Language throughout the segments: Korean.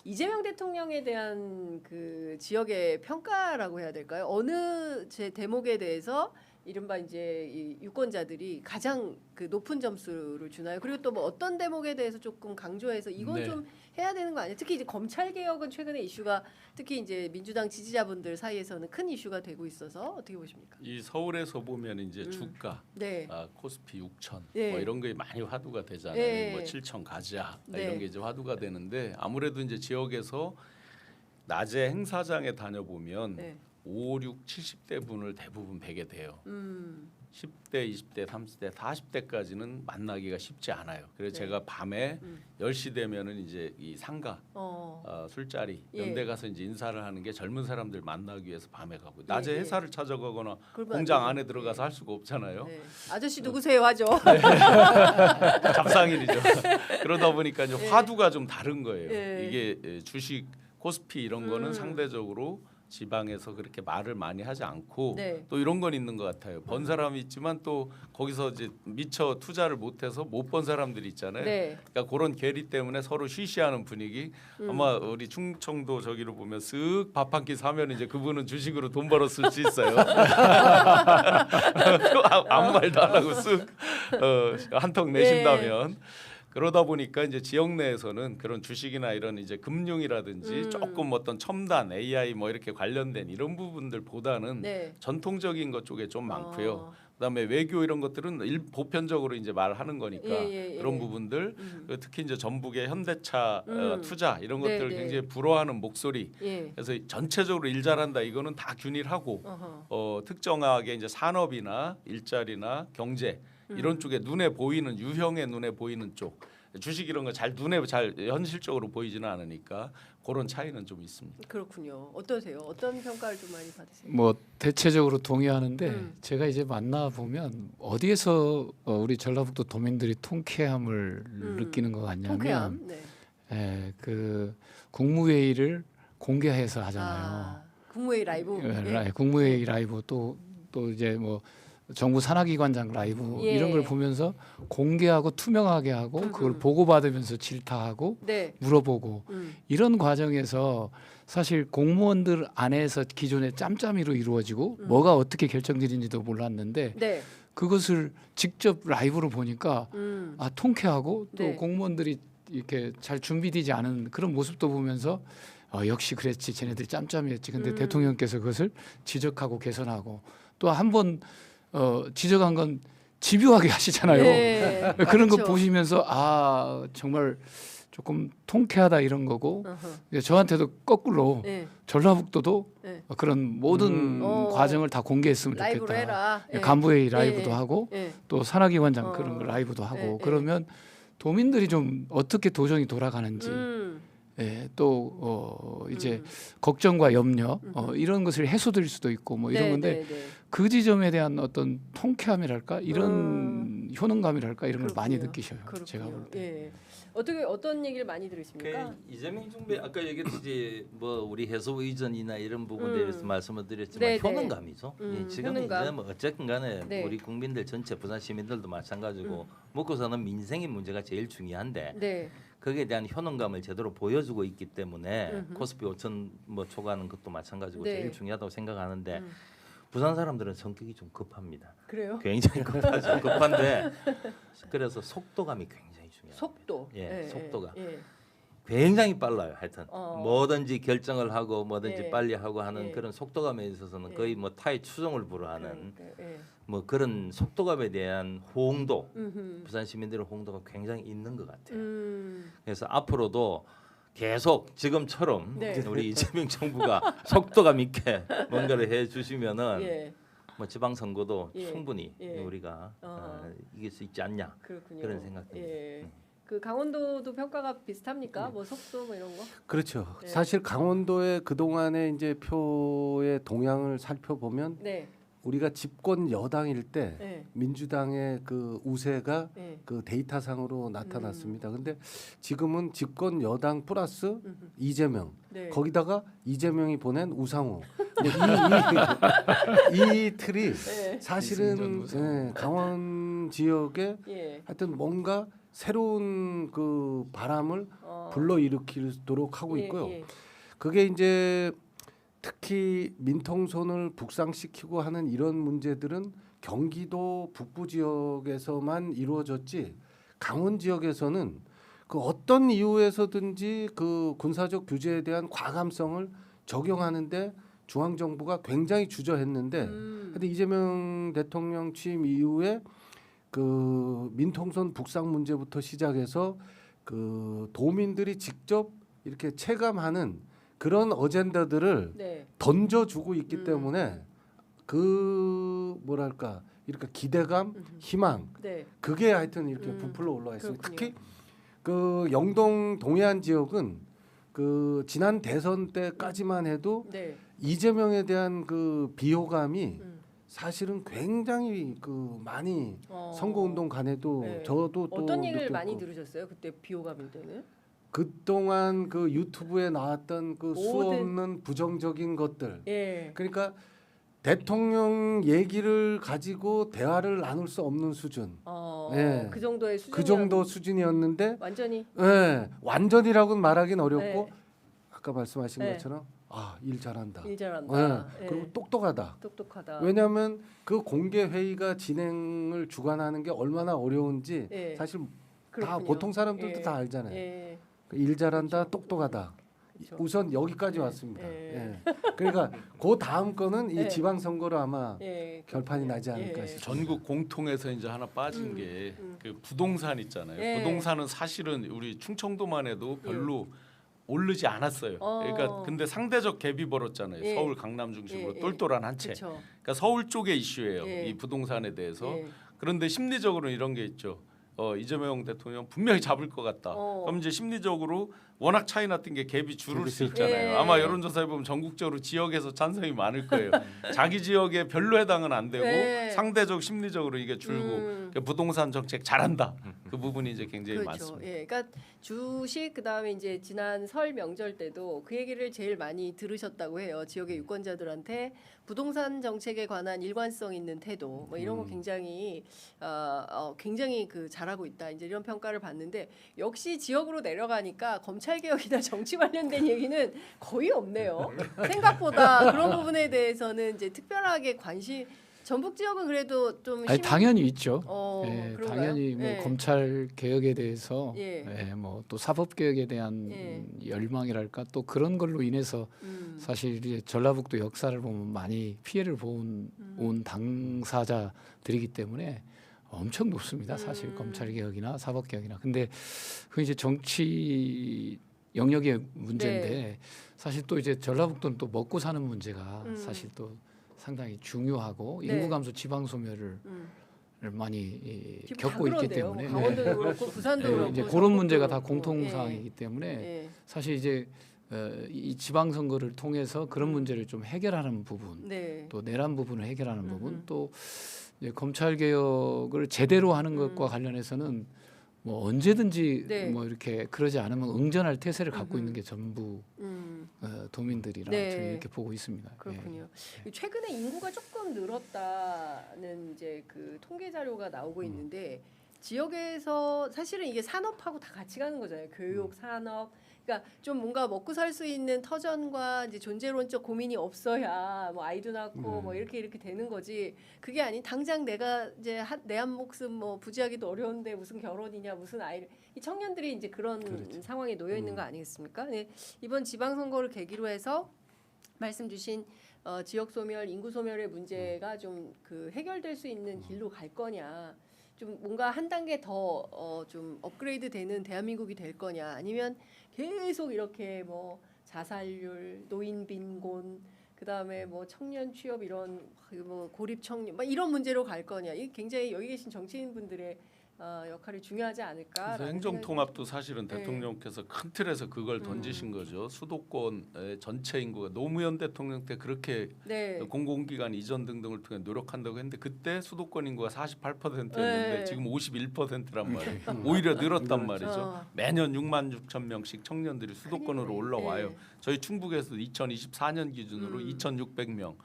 이재명 대통령에 대한 그 지역의 평가라고 해야 될까요? 어느 제 대목에 대해서 이른바 이제 이 유권자들이 가장 그 높은 점수를 주나요? 그리고 또 뭐 어떤 대목에 대해서 조금 강조해서 이건 네. 좀 해야 되는 거 아니에요? 특히 이제 검찰 개혁은 최근에 이슈가 특히 이제 민주당 지지자분들 사이에서는 큰 이슈가 되고 있어서 어떻게 보십니까? 이 서울에서 보면 이제 주가, 네. 코스피 6천 네. 뭐 이런 게 많이 화두가 되잖아요. 네. 뭐 7천 가자 네. 이런 게 이제 화두가 되는데 아무래도 이제 지역에서 낮에 행사장에 다녀보면 네. 5, 6, 70대 분을 대부분 뵈게 돼요. 10대, 20대, 30대, 40대까지는 만나기가 쉽지 않아요. 그래서 네. 제가 밤에 10시 되면은 이제 이 상가 술자리 예. 이런 데 가서 이제 인사를 하는 게 젊은 사람들 만나기 위해서 밤에 가고 낮에 예. 회사를 찾아가거나 그러면 공장 안 안에 되죠. 들어가서 할 수가 없잖아요. 네. 아저씨 누구세요 하죠. 잡상일이죠. 그러다 보니까 이제 예. 화두가 좀 다른 거예요. 예. 이게 주식, 코스피 이런 거는 상대적으로 지방에서 그렇게 말을 많이 하지 않고 네. 또 이런 건 있는 것 같아요. 번 사람이 있지만 또 거기서 이제 미처 투자를 못해서 못 번 사람들이 있잖아요. 네. 그러니까 그런 괴리 때문에 서로 쉬쉬하는 분위기. 아마 우리 충청도 저기로 보면 쓱 밥 한 끼 사면 이제 그분은 주식으로 돈 벌었을 수 있어요. 아무 말도 안 하고 쓱 한턱 내신다면. 그러다 보니까 이제 지역 내에서는 그런 주식이나 이런 이제 금융이라든지 조금 어떤 첨단 AI 뭐 이렇게 관련된 이런 부분들보다는 네. 전통적인 것 쪽에 좀 많고요. 그다음에 외교 이런 것들은 보편적으로 이제 말하는 거니까 예. 그런 부분들 특히 이제 전북의 현대차 투자 이런 네, 것들을 네. 굉장히 부러워하는 목소리. 예. 그래서 전체적으로 일 잘한다 이거는 다 균일하고 특정하게 이제 산업이나 일자리나 경제 이런 쪽에 눈에 보이는 유형의 눈에 보이는 쪽 주식 이런 거 잘 눈에 잘 현실적으로 보이지는 않으니까 그런 차이는 좀 있습니다. 그렇군요. 어떠세요? 어떤 평가를 좀 많이 받으세요? 뭐 대체적으로 동의하는데 제가 이제 만나 보면 어디에서 우리 전라북도 도민들이 통쾌함을 느끼는 것 같냐면 통쾌함. 네. 그 국무회의를 공개해서 하잖아요. 국무회의 라이브. 예. 국무회의 라이브 또 이제 뭐 정부 산하기관장 라이브 예. 이런 걸 보면서 공개하고 투명하게 하고 그걸 보고받으면서 질타하고 네. 물어보고 이런 과정에서 사실 공무원들 안에서 기존의 짬짬이로 이루어지고 뭐가 어떻게 결정되는지도 몰랐는데 네. 그것을 직접 라이브로 보니까 통쾌하고 또 네. 공무원들이 이렇게 잘 준비되지 않은 그런 모습도 보면서 역시 그랬지 쟤네들이 짬짬이였지 근데 대통령께서 그것을 지적하고 개선하고 또 한 번 지적한 건 집요하게 하시잖아요. 네. 그런 거 그렇죠. 보시면서 정말 조금 통쾌하다 이런 거고 저한테도 거꾸로 네. 전라북도도 네. 그런 모든 과정을 다 공개했으면 라이브로 좋겠다. 해라. 예. 간부회의 라이브도 예. 하고 예. 또 산하기관장 그런 거 라이브도 하고 예. 그러면 도민들이 좀 어떻게 도정이 돌아가는지 또 이제 걱정과 염려 이런 것을 해소될 수도 있고 뭐 이런 건데 그 지점에 대한 어떤 통쾌함이랄까 이런 효능감이랄까 이런 걸 많이 그렇군요. 느끼셔요. 그렇군요. 제가 볼 때. 예. 어떤 얘기를 많이 들으십니까? 그 이재명 정부 아까 얘기했듯이 뭐 우리 해소 의전이나 이런 부분에 대해서 말씀을 드렸지만 네, 네. 효능감이죠. 지금 효능감. 이제 뭐 어쨌든 간에 네. 우리 국민들 전체 부산 시민들도 마찬가지고 먹고 사는 민생의 문제가 제일 중요한데 네. 거기에 대한 효능감을 제대로 보여주고 있기 때문에 코스피 5천 뭐 초과하는 것도 마찬가지고 네. 제일 중요하다고 생각하는데 부산 사람들은 성격이 좀 급합니다. 그래요? 굉장히 급하죠. 급한데 그래서 속도감이 굉장히 중요해요. 속도. 예, 속도가. 예. 굉장히 빨라요. 하여튼 어. 뭐든지 결정을 하고 뭐든지 예. 빨리 하고 하는 예. 그런 속도감에 있어서는 예. 거의 뭐 타의 추종을 불허하는 예. 뭐 그런 속도감에 대한 호응도 부산 시민들의 호응도가 굉장히 있는 것 같아요. 그래서 앞으로도 계속 지금처럼 네. 우리 이재명 정부가 속도감 있게 뭔가를 해주시면은 예. 뭐 지방 선거도 예. 충분히 예. 우리가 이길 수 있지 않냐 그렇군요. 그런 생각입니다. 예. 그 강원도도 평가가 비슷합니까? 뭐 속도 뭐 이런 거? 그렇죠. 네. 사실 강원도의 그 동안의 이제 표의 동향을 살펴보면 네. 우리가 집권 여당일 때 네. 민주당의 그 우세가 네. 그 데이터상으로 나타났습니다. 근데 지금은 집권 여당 플러스 이재명 네. 거기다가 이재명이 보낸 우상호 이 틀이 네. 사실은 이승전, 우상호. 강원 지역에 예. 하여튼 뭔가 새로운 그 바람을 불러일으키도록 하고 예, 있고요. 예. 그게 이제 특히 민통선을 북상시키고 하는 이런 문제들은 경기도 북부 지역에서만 이루어졌지 강원 지역에서는 그 어떤 이유에서든지 그 군사적 규제에 대한 과감성을 적용하는데 중앙 정부가 굉장히 주저했는데 근데 이재명 대통령 취임 이후에 그 민통선 북상 문제부터 시작해서 그 도민들이 직접 이렇게 체감하는 그런 어젠다들을 네. 던져주고 있기 때문에 그 뭐랄까 이렇게 기대감, 희망 네. 그게 하여튼 이렇게 부풀러 올라와 있습니다. 그렇군요. 특히 그 영동 동해안 지역은 그 지난 대선 때까지만 해도 네. 이재명에 대한 그 비호감이 사실은 굉장히 그 많이 선거운동 간에도 네. 저도 또 어떤 얘기를 느꼈고 많이 들으셨어요? 그때 비호감일 때는? 그동안 그 유튜브에 나왔던 그 모든- 수없는 부정적인 것들 예. 그러니까 대통령 얘기를 가지고 대화를 나눌 수 없는 수준 예. 그 정도의 수준. 그 정도 수준이었는데 완전히. 예, 완전이라고는 말하기는 어렵고 네. 아까 말씀하신 네. 것처럼 일 잘한다. 일 잘한다. 예, 예. 그리고 똑똑하다. 똑똑하다. 왜냐하면 그 공개 회의가 진행을 주관하는 게 얼마나 어려운지 예. 사실 다 그렇군요. 보통 사람들도 예. 다 알잖아요. 예. 일 잘한다, 똑똑하다. 그렇죠. 우선 여기까지 예. 왔습니다. 예. 예. 그러니까 그 다음 거는 이 예. 지방선거로 아마 예. 결판이 그렇군요. 나지 않을까 예. 싶습니다. 전국 공통에서 이제 하나 빠진 게 그 부동산 있잖아요. 예. 부동산은 사실은 우리 충청도만 해도 별로 오르지 않았어요. 그러니까 근데 상대적 갭이 벌었잖아요. 예. 서울 강남 중심으로 예, 예. 똘똘한 한 채. 그렇죠. 그러니까 서울 쪽의 이슈예요. 예. 이 부동산에 대해서. 예. 그런데 심리적으로는 이런 게 있죠. 이재명 대통령 분명히 잡을 것 같다. 그럼 이제 심리적으로 워낙 차이 났던 게 갭이 줄을 수 있잖아요. 예. 아마 여론조사에 보면 전국적으로 지역에서 찬성이 많을 거예요. 자기 지역에 별로 해당은 안 되고 예. 상대적 심리적으로 이게 줄고 그러니까 부동산 정책 잘한다. 그 부분이 이제 굉장히 그렇죠. 많습니다. 예, 그러니까 주식 그다음에 이제 지난 설 명절 때도 그 얘기를 제일 많이 들으셨다고 해요. 지역의 유권자들한테 부동산 정책에 관한 일관성 있는 태도 뭐 이런 거 굉장히 굉장히 그 잘하고 있다. 이제 이런 평가를 받는데 역시 지역으로 내려가니까 검찰 개혁이나 정치 관련된 얘기는 거의 없네요. 생각보다 그런 부분에 대해서는 이제 특별하게 관심 전북 지역은 그래도 좀 아니, 당연히 있죠. 그런가요? 당연히 뭐 예. 검찰 개혁에 대해서 예. 뭐 또 사법 개혁에 대한 예. 열망이랄까 또 그런 걸로 인해서 사실 이제 전라북도 역사를 보면 많이 피해를 본 온 당사자들이기 때문에 엄청 높습니다. 사실 검찰 개혁이나 사법 개혁이나. 근데 그 이제 정치 영역의 문제인데 네. 사실 또 이제 전라북도는 또 먹고 사는 문제가 사실 또 상당히 중요하고 네. 인구 감소, 지방 소멸을 많이 지금 겪고 다 있기 그런데요. 때문에 뭐 강원도도 그렇고 부산도 예, 그렇고 이제 그런 전북도 문제가 다 그렇고. 공통 예. 사항이기 때문에 예. 사실 이제 이 지방 선거를 통해서 그런 문제를 좀 해결하는 부분, 네. 또 내란 부분을 해결하는 부분, 또 이제 검찰 개혁을 제대로 하는 것과 관련해서는 뭐 언제든지 네. 뭐 이렇게 그러지 않으면 응전할 태세를 갖고 있는 게 전부 도민들이라 네. 저는 이렇게 보고 있습니다. 예. 그렇군요. 최근에 인구가 조금 늘었다는 이제 그 통계 자료가 나오고 있는데 지역에서 사실은 이게 산업하고 다 같이 가는 거잖아요. 교육, 산업. 그러니까 좀 뭔가 먹고 살 수 있는 터전과 이제 존재론적 고민이 없어야 뭐 아이도 낳고 뭐 이렇게 되는 거지. 그게 아닌 당장 내가 이제 내 한 목숨 뭐 부지하기도 어려운데 무슨 결혼이냐 무슨 아이를 이 청년들이 이제 그런 상황에 놓여 있는 거 아니겠습니까? 네, 이번 지방선거를 계기로 해서 말씀 주신 지역 소멸, 인구 소멸의 문제가 좀 그 해결될 수 있는 길로 갈 거냐. 좀 뭔가 한 단계 더 좀 업그레이드 되는 대한민국이 될 거냐 아니면 계속 이렇게 뭐 자살률, 노인 빈곤, 그다음에 뭐 청년 취업 이런 뭐 고립 청년 막 이런 문제로 갈 거냐. 이 굉장히 여기 계신 정치인분들의 역할이 중요하지 않을까. 그래서 행정통합도 사실은 네. 대통령께서 큰 틀에서 그걸 던지신 거죠. 수도권의 전체 인구가 노무현 대통령 때 그렇게 네. 공공기관 이전 등등을 통해 노력한다고 했는데 그때 수도권 인구가 48%였는데 네. 지금 51%란 말이에요. 오히려 늘었단 말이죠. 매년 6만 6천 명씩 청년들이 수도권으로 큰일이네. 올라와요. 네. 저희 충북에서 2024년 기준으로 2,600명.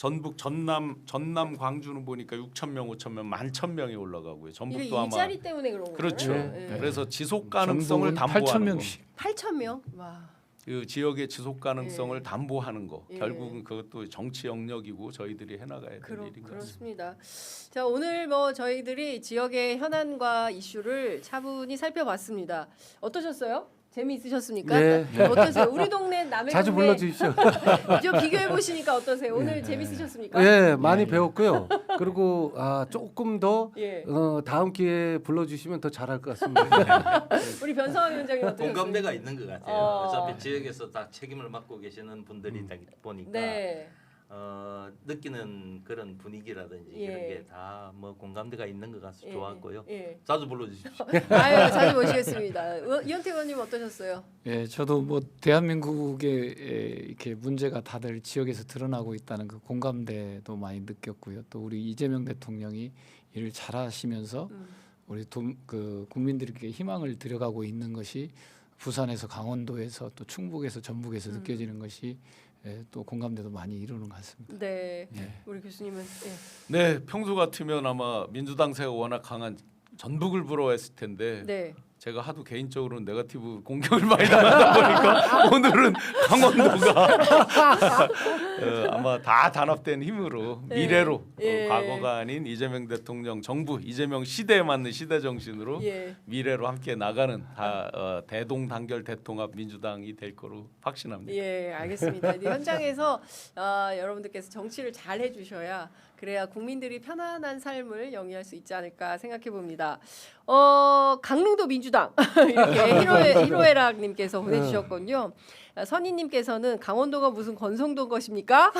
전북 전남 광주는 보니까 6천 명, 5천 명, 11,000명이 올라가고요. 이게 전북도 아마 일자리 때문에 그런 거예요. 그렇죠. 네. 그래서 지속 가능성을 전북은 담보하는 8,000명씩. 8,000명. 와. 그 지역의 지속 가능성을 예. 담보하는 거. 예. 결국은 그것도 정치 영역이고 저희들이 해나가야 될 일인 것 같습니다. 그렇습니다. 자, 오늘 뭐 저희들이 지역의 현안과 이슈를 차분히 살펴봤습니다. 어떠셨어요? 재미있으셨습니까? 네. 어떠세요? 우리 동네 남의 자주 동네 불러주십시오. 좀 비교해 보시니까 어떠세요? 오늘 재밌으셨습니까? 예, 많이 배웠고요. 그리고 조금 더 예. 다음 기회에 불러주시면 더 잘할 것 같습니다. 우리 변성환 위원장님 어떠셨어요? 공감대가 있는 것 같아요. 어차피 지역에서 다 책임을 맡고 계시는 분들이다 보니까 네. 느끼는 그런 분위기라든지 예. 이런 게 다 뭐 공감대가 있는 것 같아서 예. 좋았고요. 예. 자주 불러주십시오. 아유, 자주 모시겠습니다. 이현태 의원님 어떠셨어요? 예, 저도 뭐 대한민국의 이렇게 문제가 다들 지역에서 드러나고 있다는 그 공감대도 많이 느꼈고요. 또 우리 이재명 대통령이 일을 잘하시면서 우리 그 국민들에게 희망을 들여가고 있는 것이 부산에서 강원도에서 또 충북에서 전북에서 느껴지는 것이 또 공감대도 많이 이루는 것 같습니다. 네, 예. 우리 교수님은 예. 네, 평소 같으면 아마 민주당세가 워낙 강한 전북을 부러워했을 텐데 네. 제가 하도 개인적으로는 네거티브 공격을 많이 당하다 보니까 오늘은 강원도가 아마 다 단합된 힘으로 네. 미래로 예. 과거가 아닌 이재명 대통령 정부 이재명 시대에 맞는 시대 정신으로 예. 미래로 함께 나가는 대동단결 대통합 민주당이 될 거로 확신합니다. 예, 알겠습니다. 이제 현장에서 여러분들께서 정치를 잘 해주셔야 그래야 국민들이 편안한 삶을 영위할 수 있지 않을까 생각해 봅니다. 강릉도 민주당 이렇게 희로애락님께서 보내주셨군요. 선희님께서는 강원도가 무슨 건성도인 것입니까?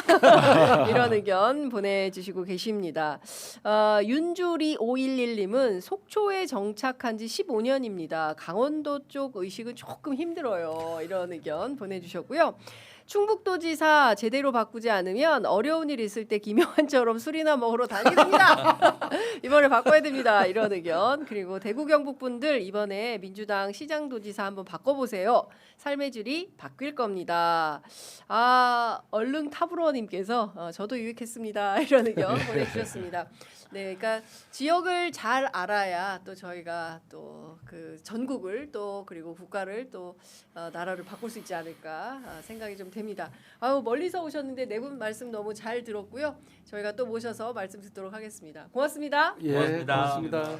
이런 의견 보내주시고 계십니다. 윤주리 511님은 속초에 정착한 지 15년입니다. 강원도 쪽 의식은 조금 힘들어요. 이런 의견 보내주셨고요. 충북도지사 제대로 바꾸지 않으면 어려운 일 있을 때 김영환처럼 술이나 먹으러 다니됩니다. 이번에 바꿔야 됩니다. 이런 의견. 그리고 대구 경북 분들 이번에 민주당 시장도지사 한번 바꿔보세요. 삶의 질이 바뀔 겁니다. 얼른 탑으로님께서 저도 유익했습니다. 이런 의견 보내주셨습니다. 네, 그러니까 지역을 잘 알아야 또 저희가 또 그 전국을 또 그리고 국가를 또 나라를 바꿀 수 있지 않을까 생각이 좀 됩니다. 멀리서 오셨는데 네 분 말씀 너무 잘 들었고요. 저희가 또 모셔서 말씀 듣도록 하겠습니다. 고맙습니다. 예, 고맙습니다. 고맙습니다.